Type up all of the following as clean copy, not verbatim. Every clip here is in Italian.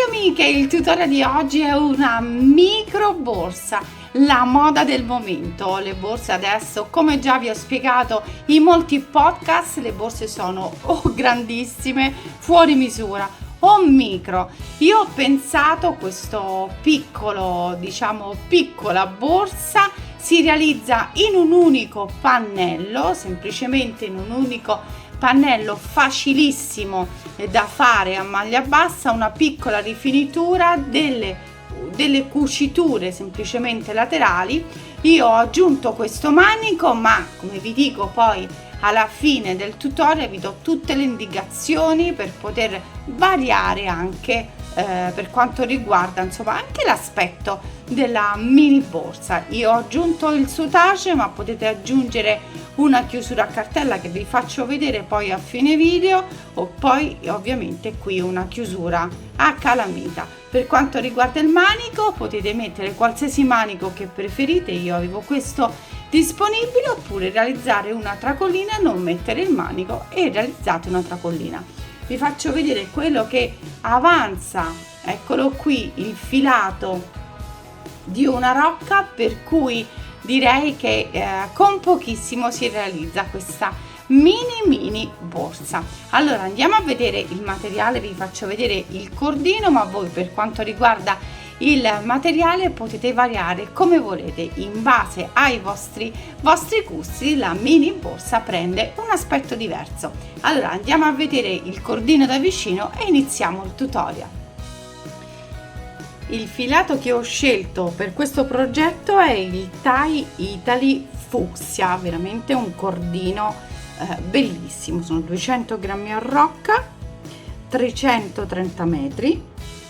amiche, il tutorial di oggi è una micro borsa, la moda del momento. Le borse adesso, come già vi ho spiegato in molti podcast, le borse sono o grandissime, fuori misura, o micro. Io ho pensato questo piccola borsa si realizza in un unico pannello, semplicemente in un unico pannello, facilissimo da fare a maglia bassa, una piccola rifinitura, delle cuciture semplicemente laterali. Io ho aggiunto questo manico, ma come vi dico poi alla fine del tutorial vi do tutte le indicazioni per poter variare anche per quanto riguarda anche l'aspetto della mini borsa. Io ho aggiunto il soutage, ma potete aggiungere una chiusura a cartella che vi faccio vedere poi a fine video, o poi ovviamente qui una chiusura a calamita. Per quanto riguarda il manico, potete mettere qualsiasi manico che preferite, io avevo questo disponibile, oppure realizzare una tracollina, non mettere il manico e realizzate una tracollina. Vi faccio vedere quello che avanza, eccolo qui, il filato di una rocca, per cui direi che con pochissimo si realizza questa mini borsa. Allora andiamo a vedere il materiale, vi faccio vedere il cordino, ma voi per quanto riguarda il materiale potete variare come volete in base ai vostri gusti. La mini borsa prende un aspetto diverso. Allora andiamo a vedere il cordino da vicino e iniziamo il tutorial. Il filato che ho scelto per questo progetto è il Thai Italy Fucsia, veramente un cordino bellissimo. Sono 200 grammi a rocca, 330 metri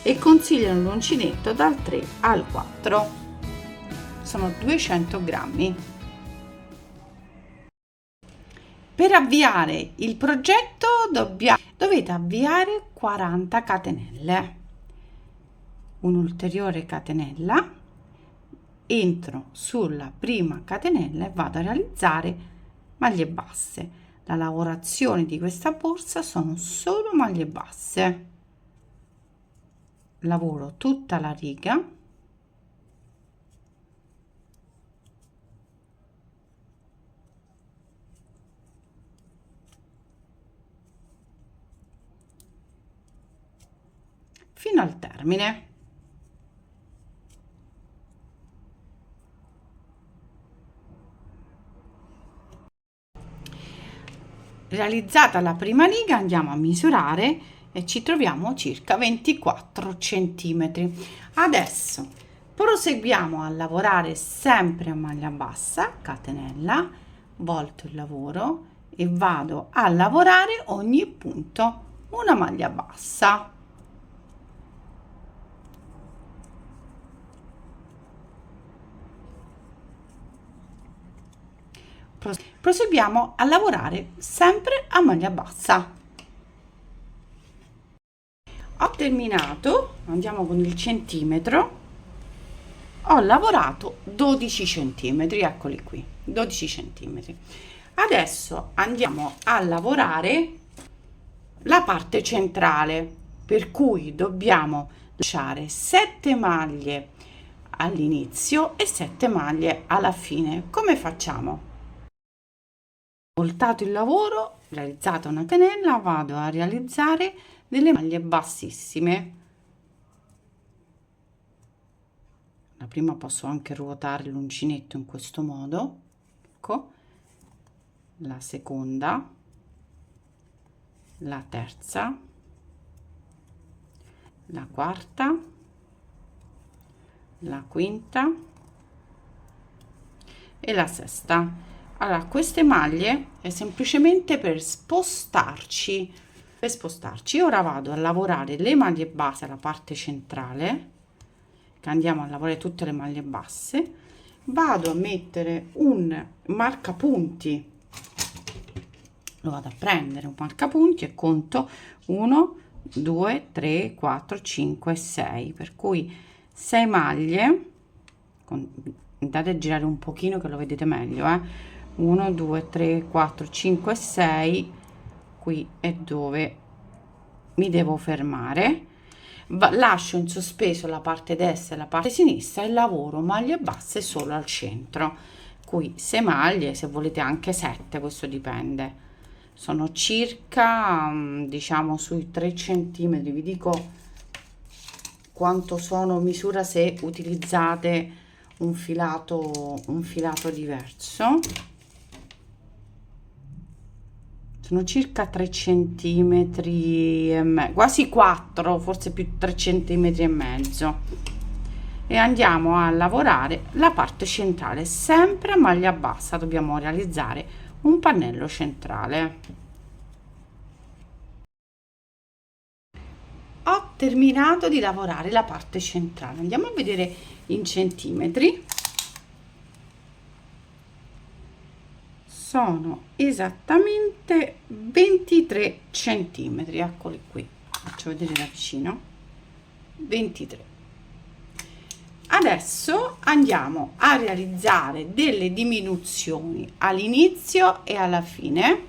e consigliano l'uncinetto dal 3 al 4. Sono 200 grammi. Per avviare il progetto dovete avviare 40 catenelle. Un'ulteriore catenella, entro sulla prima catenella e vado a realizzare maglie basse. La lavorazione di questa borsa sono solo maglie basse. Lavoro tutta la riga fino al termine. Realizzata la prima riga andiamo a misurare e ci troviamo circa 24 centimetri. Adesso proseguiamo a lavorare sempre a maglia bassa, catenella, volto il lavoro e vado a lavorare ogni punto una maglia bassa. Proseguiamo a lavorare sempre a maglia bassa. Ho terminato, andiamo con il centimetro, ho lavorato 12 centimetri, eccoli qui, 12 centimetri. Adesso andiamo a lavorare la parte centrale, per cui dobbiamo lasciare 7 maglie all'inizio e 7 maglie alla fine. Come facciamo? Voltato il lavoro, realizzata una catenella, vado a realizzare delle maglie bassissime. La prima posso anche ruotare l'uncinetto in questo modo, ecco, la seconda, la terza, la quarta, la quinta e la sesta. Allora, queste maglie è semplicemente per spostarci. Ora vado a lavorare le maglie basse alla parte centrale, che andiamo a lavorare tutte le maglie basse. Vado a mettere un marcapunti, lo vado a prendere un marcapunti e conto 1 2 3 4 5 6, per cui 6 maglie. Andate a girare un pochino che lo vedete meglio, 1 2 3 4 5 6. Qui è dove mi devo fermare. lascio in sospeso la parte destra e la parte sinistra e lavoro maglie basse solo al centro. Qui 6 maglie, se volete anche 7, questo dipende. Sono circa diciamo sui 3 centimetri. Vi dico quanto sono misura se utilizzate un filato diverso. Sono circa 3 centimetri e mezzo, quasi 4, forse più 3 centimetri e mezzo. E andiamo a lavorare la parte centrale, sempre a maglia bassa. Dobbiamo realizzare un pannello centrale. Ho terminato di lavorare la parte centrale. Andiamo a vedere in centimetri. Sono esattamente 23 centimetri, eccoli qui, faccio vedere da vicino. 23. Adesso andiamo a realizzare delle diminuzioni all'inizio e alla fine.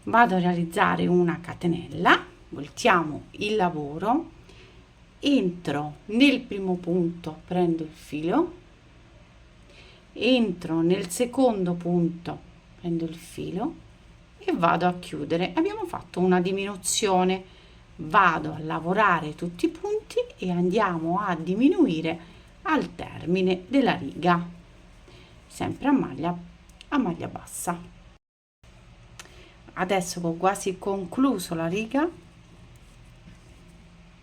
Vado a realizzare una catenella, voltiamo il lavoro, entro nel primo punto, prendo il filo, entro nel secondo punto, prendo il filo e vado a chiudere. Abbiamo fatto una diminuzione. Vado a lavorare tutti i punti e andiamo a diminuire al termine della riga, sempre a maglia bassa. Adesso che ho quasi concluso la riga,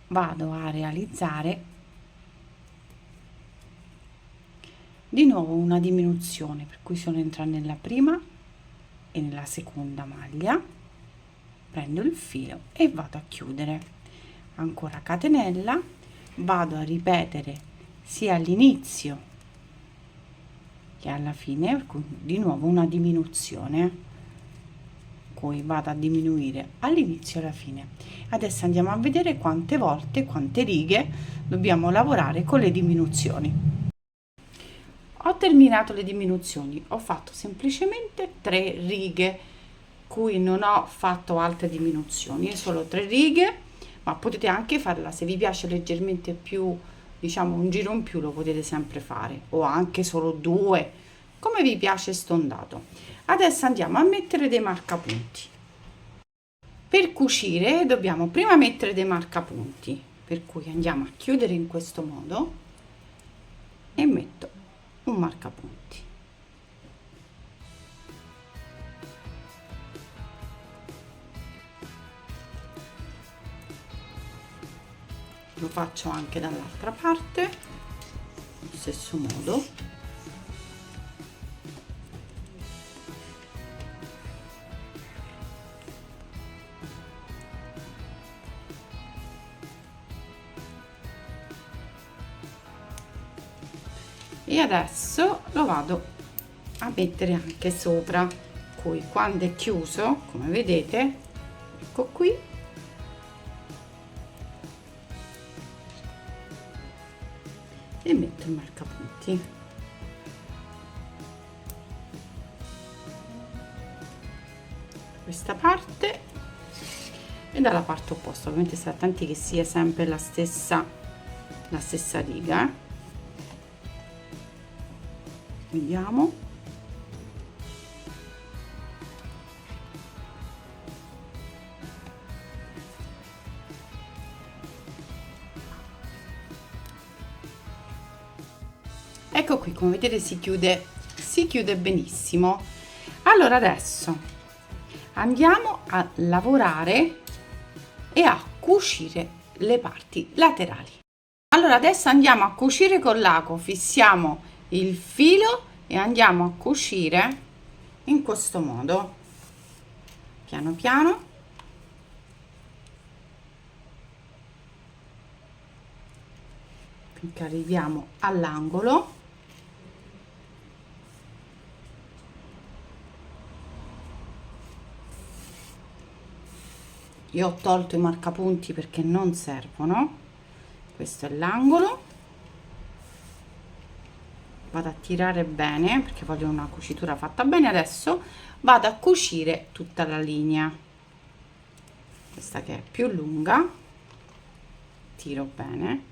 vado a realizzare di nuovo una diminuzione, per cui sono entrata nella prima e nella seconda maglia, prendo il filo e vado a chiudere. Ancora catenella, vado a ripetere sia all'inizio che alla fine, per cui di nuovo una diminuzione, poi vado a diminuire all'inizio e alla fine. Adesso andiamo a vedere quante volte, quante righe dobbiamo lavorare con le diminuzioni. Ho terminato le diminuzioni, ho fatto semplicemente 3 righe, cui non ho fatto altre diminuzioni, solo 3 righe, ma potete anche farla, se vi piace leggermente più, diciamo un giro in più lo potete sempre fare, o anche solo 2, come vi piace stondato. Adesso andiamo a mettere dei marcapunti. Per cucire dobbiamo prima mettere dei marcapunti, per cui andiamo a chiudere in questo modo e metto un marcapunti. Lo faccio anche dall'altra parte, allo stesso modo. E adesso lo vado a mettere anche sopra, poi quando è chiuso, come vedete, ecco qui, e metto il marcapunti. Questa parte e dalla parte opposta, ovviamente state attenti che sia sempre la stessa riga, Vediamo. Ecco qui, come vedete si chiude benissimo. Allora adesso andiamo a lavorare e a cucire le parti laterali. Allora adesso andiamo a cucire con l'ago, fissiamo il filo e andiamo a cucire in questo modo, piano piano, finché arriviamo all'angolo. Io ho tolto i marcapunti perché non servono. Questo è l'angolo. Vado a tirare bene perché voglio una cucitura fatta bene. Adesso vado a cucire tutta la linea, questa che è più lunga, tiro bene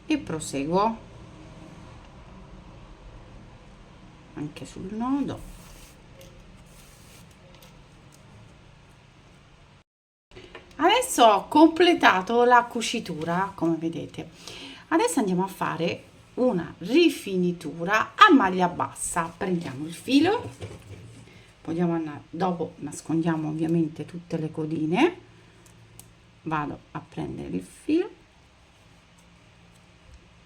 e proseguo anche sul nodo. Adesso ho completato la cucitura, come vedete. Adesso andiamo a fare una rifinitura a maglia bassa. Prendiamo il filo, dopo nascondiamo ovviamente tutte le codine. Vado a prendere il filo,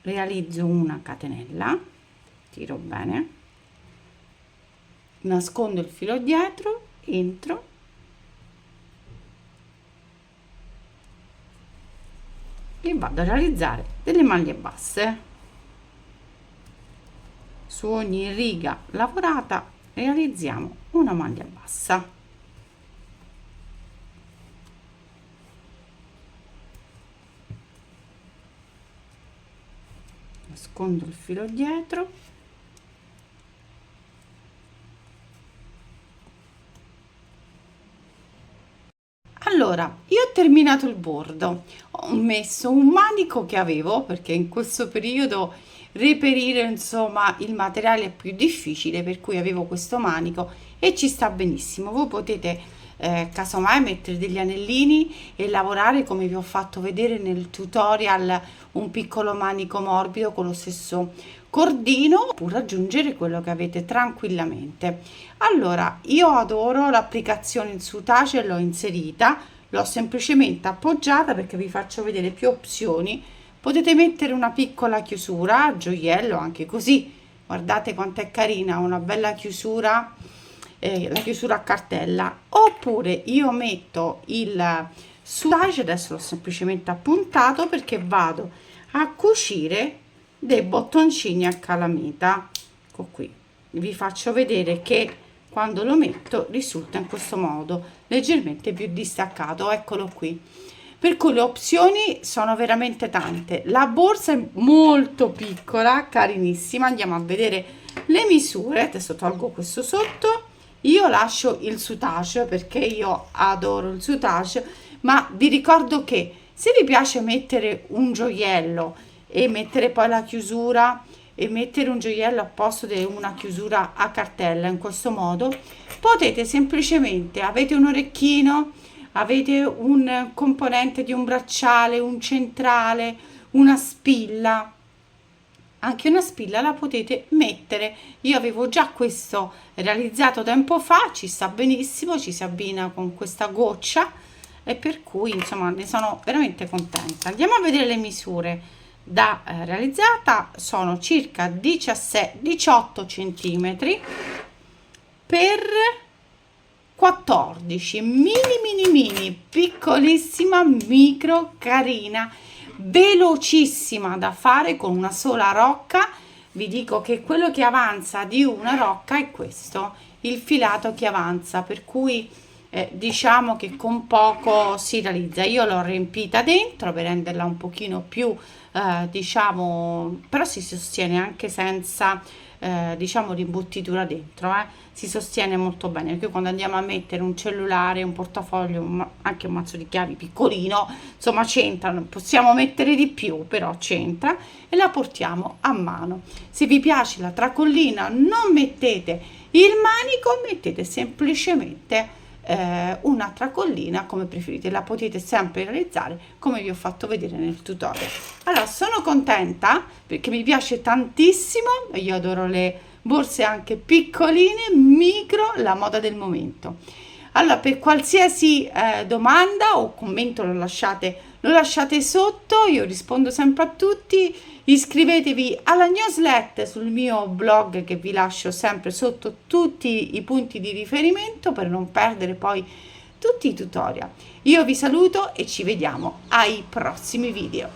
realizzo una catenella, tiro bene, nascondo il filo dietro, entro e vado a realizzare delle maglie basse. Su ogni riga lavorata realizziamo una maglia bassa. Nascondo il filo dietro, allora io ho terminato il bordo, ho messo un manico che avevo perché in questo periodo reperire insomma il materiale è più difficile, per cui avevo questo manico e ci sta benissimo. Voi potete casomai mettere degli anellini e lavorare come vi ho fatto vedere nel tutorial, un piccolo manico morbido con lo stesso cordino, oppure aggiungere quello che avete tranquillamente. Allora io adoro l'applicazione in soutache, l'ho inserita, l'ho semplicemente appoggiata perché vi faccio vedere più opzioni. Potete mettere una piccola chiusura a gioiello anche così, guardate quanto è carina, una bella chiusura, la chiusura a cartella. Oppure io metto il soutache, adesso l'ho semplicemente appuntato perché vado a cucire dei bottoncini a calamita. Ecco qui, vi faccio vedere che quando lo metto risulta in questo modo leggermente più distaccato, eccolo qui. Per cui le opzioni sono veramente tante. La borsa è molto piccola, carinissima. Andiamo a vedere le misure. Adesso tolgo questo sotto, io lascio il soutache perché io adoro il soutache, ma vi ricordo che se vi piace mettere un gioiello e mettere poi la chiusura e mettere un gioiello a posto di una chiusura a cartella in questo modo, potete semplicemente, avete un orecchino, avete un componente di un bracciale, un centrale, una spilla, anche una spilla la potete mettere. Io avevo già questo realizzato tempo fa, ci sta benissimo, ci si abbina con questa goccia e per cui insomma ne sono veramente contenta. Andiamo a vedere le misure da realizzata. Sono circa 18 centimetri per 14, mini piccolissima, micro, carina, velocissima da fare con una sola rocca. Vi dico che quello che avanza di una rocca è questo, il filato che avanza, per cui diciamo che con poco si realizza. Io l'ho riempita dentro per renderla un pochino più diciamo, però si sostiene anche senza diciamo rimbottitura dentro, si sostiene molto bene, perché quando andiamo a mettere un cellulare, un portafoglio, anche un mazzo di chiavi piccolino, insomma c'entra, possiamo mettere di più, però c'entra, e la portiamo a mano. Se vi piace la tracollina non mettete il manico, mettete semplicemente una tracollina come preferite, la potete sempre realizzare come vi ho fatto vedere nel tutorial. Allora sono contenta perché mi piace tantissimo, io adoro le borse anche piccoline, micro, la moda del momento. Allora per qualsiasi domanda o commento lo lasciate sotto, io rispondo sempre a tutti. Iscrivetevi alla newsletter sul mio blog che vi lascio sempre sotto tutti i punti di riferimento per non perdere poi tutti i tutorial. Io vi saluto e ci vediamo ai prossimi video.